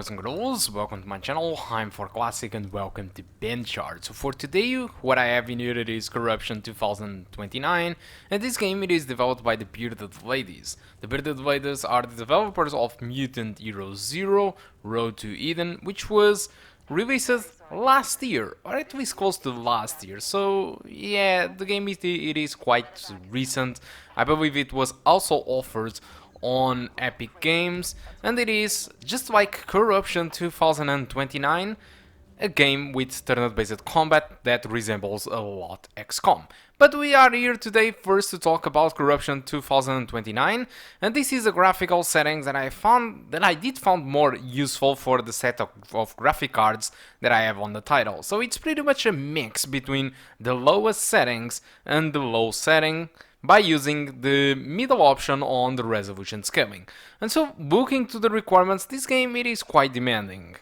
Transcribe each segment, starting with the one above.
boys and girls, welcome to my channel. I'm ForClassic and welcome to BenchART. So for today, what I have in here is Corruption 2029, and this game it is developed by the Bearded Ladies. The Bearded Ladies are the developers of Mutant Hero Zero, Road to Eden, which was released last year, or at least close to last year. So yeah, the game it is quite recent. I believe it was also offered on Epic Games, and it is just like Corruption 2029, a game with turn-based combat that resembles a lot XCOM. But we are here today first to talk about Corruption 2029, and this is a graphical settings that I did found more useful for the set of graphic cards that I have on the title. So it's pretty much a mix between the lowest settings and the low setting, by using the middle option on the resolution scaling. And so, looking to the requirements, this game it is quite demanding.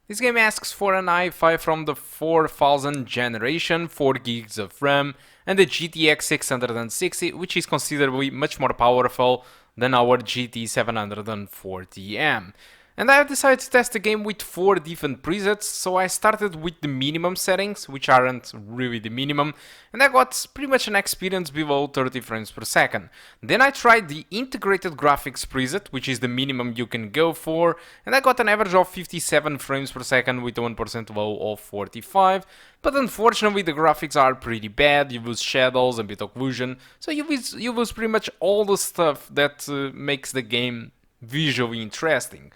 This game asks for an i5 from the 4000 generation, 4 gigs of RAM, and a GTX 660, which is considerably much more powerful than our GT 740M. And I have decided to test the game with 4 different presets, so I started with the minimum settings, which aren't really the minimum, and I got pretty much an experience below 30 frames per second. Then I tried the integrated graphics preset, which is the minimum you can go for, and I got an average of 57 frames per second with a 1% low of 45, but unfortunately the graphics are pretty bad. You lose shadows, a bit of occlusion, so you lose pretty much all the stuff that makes the game visually interesting.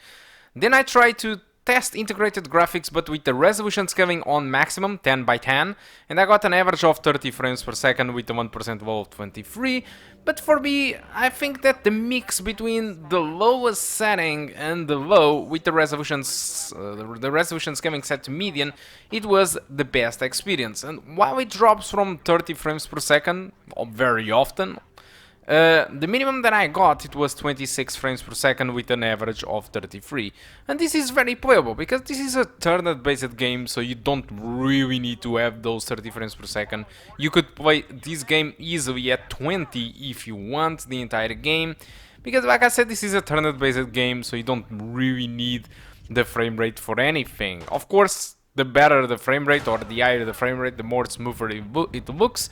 Then I tried to test integrated graphics but with the resolution scaling on maximum 10 by 10, and I got an average of 30 frames per second with a 1% low of 23. But for me, I think that the mix between the lowest setting and the low with the resolution scaling set to median, it was the best experience. And while it drops from 30 frames per second very often, the minimum that I got, it was 26 frames per second with an average of 33. And this is very playable, because this is a turn-based game, so you don't really need to have those 30 frames per second. You could play this game easily at 20 if you want the entire game, because like I said, this is a turn-based game, so you don't really need the frame rate for anything. Of course, the better the frame rate or the higher the frame rate, the more smoother it looks.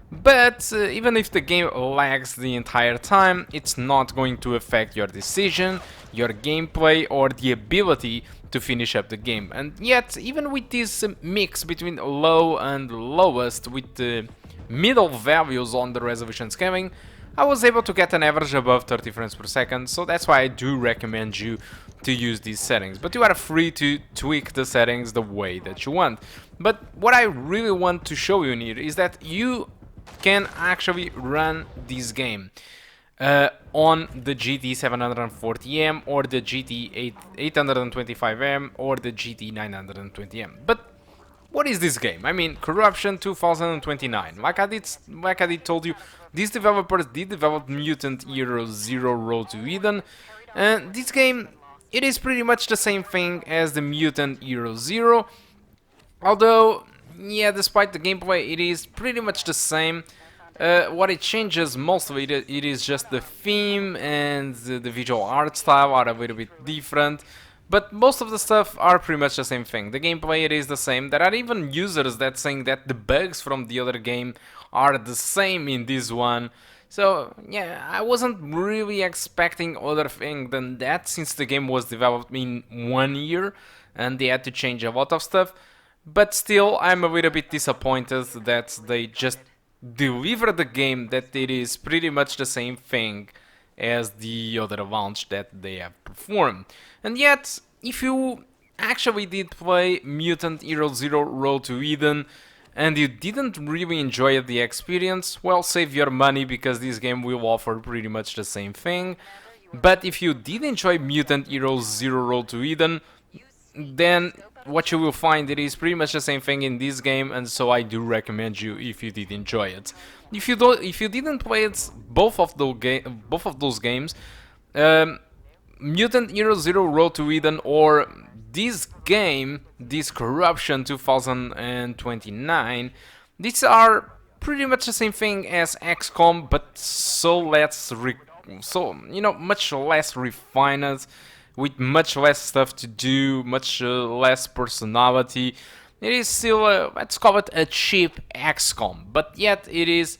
But even if the game lags the entire time, it's not going to affect your decision, your gameplay, or the ability to finish up the game. And yet, even with this mix between low and lowest, with the middle values on the resolution scaling, I was able to get an average above 30 frames per second, so that's why I do recommend you to use these settings. But you are free to tweak the settings the way that you want. But what I really want to show you here is that you can actually run this game on the GT 740M or the GT 825M or the GT 920M. But what is this game? I mean, Corruption 2029. Like I did told you, these developers did develop Mutant Hero Zero Road to Eden, and this game it is pretty much the same thing as the Mutant Hero Zero, although yeah, despite the gameplay, it is pretty much the same. What it changes mostly, it is just the theme and the visual art style are a little bit different. But most of the stuff are pretty much the same thing. The gameplay, it is the same. There are even users that saying that the bugs from the other game are the same in this one. So yeah, I wasn't really expecting other thing than that, since the game was developed in 1 year and they had to change a lot of stuff. But still, I'm a little bit disappointed that they just delivered the game that it is pretty much the same thing as the other launch that they have performed. And yet, if you actually did play Mutant Hero Zero Road to Eden and you didn't really enjoy the experience, well, save your money, because this game will offer pretty much the same thing. But if you did enjoy Mutant Hero Zero Road to Eden, then what you will find, it is pretty much the same thing in this game, and so I do recommend you if you did enjoy it. If you didn't play it, both of those games, Mutant Hero Zero Road to Eden or this game, this Corruption 2029, these are pretty much the same thing as XCOM, but much less refined, with much less stuff to do, much less personality. It is still, let's call it a cheap XCOM, but yet it is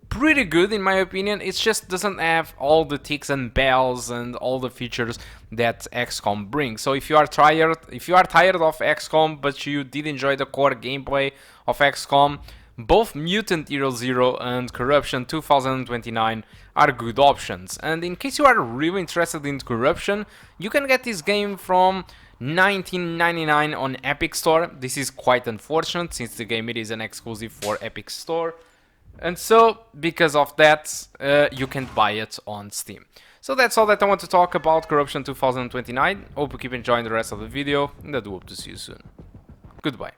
pretty good in my opinion. It just doesn't have all the ticks and bells and all the features that XCOM brings. So if you are tired of XCOM but you did enjoy the core gameplay of XCOM, both Mutant Hero Zero and Corruption 2029 are good options. And in case you are really interested in Corruption, you can get this game from 19.99 on Epic Store. This is quite unfortunate since the game it is an exclusive for Epic Store. And so, because of that, you can buy it on Steam. So that's all that I want to talk about Corruption 2029. Hope you keep enjoying the rest of the video, and I do hope to see you soon. Goodbye.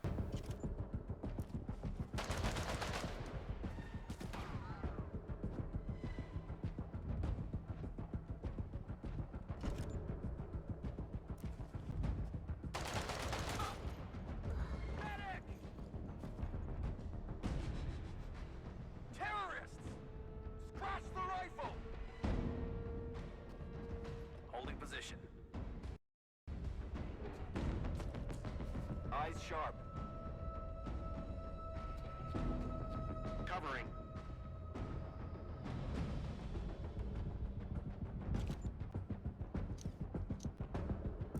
Position. Eyes sharp. Covering.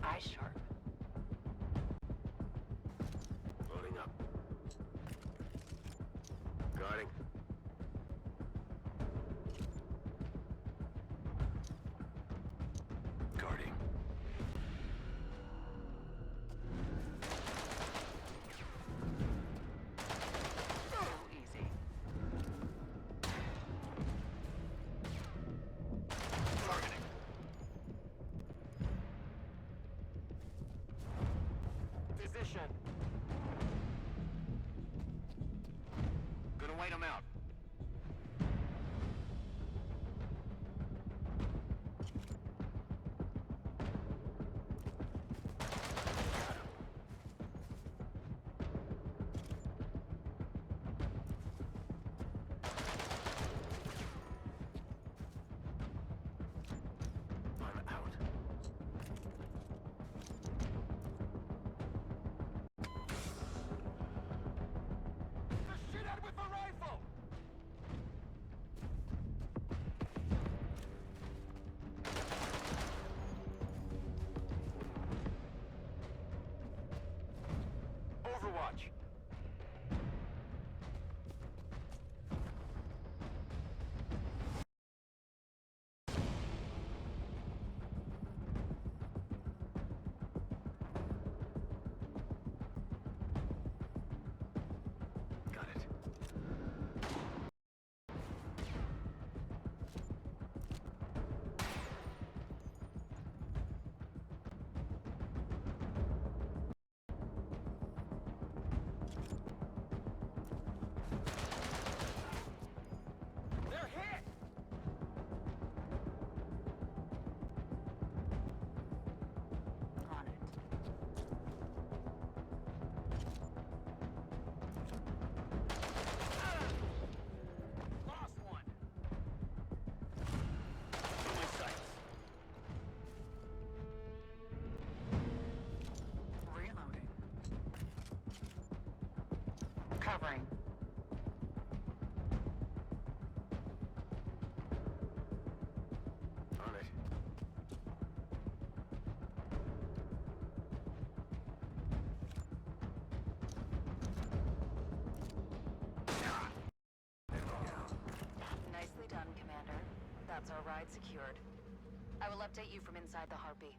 Eyes sharp. Loading up. Guarding. Position. Gonna wait him out. Overwatch. Got it. Covering. On it. Nicely done, Commander. That's our ride secured. I will update you from inside the Harpy.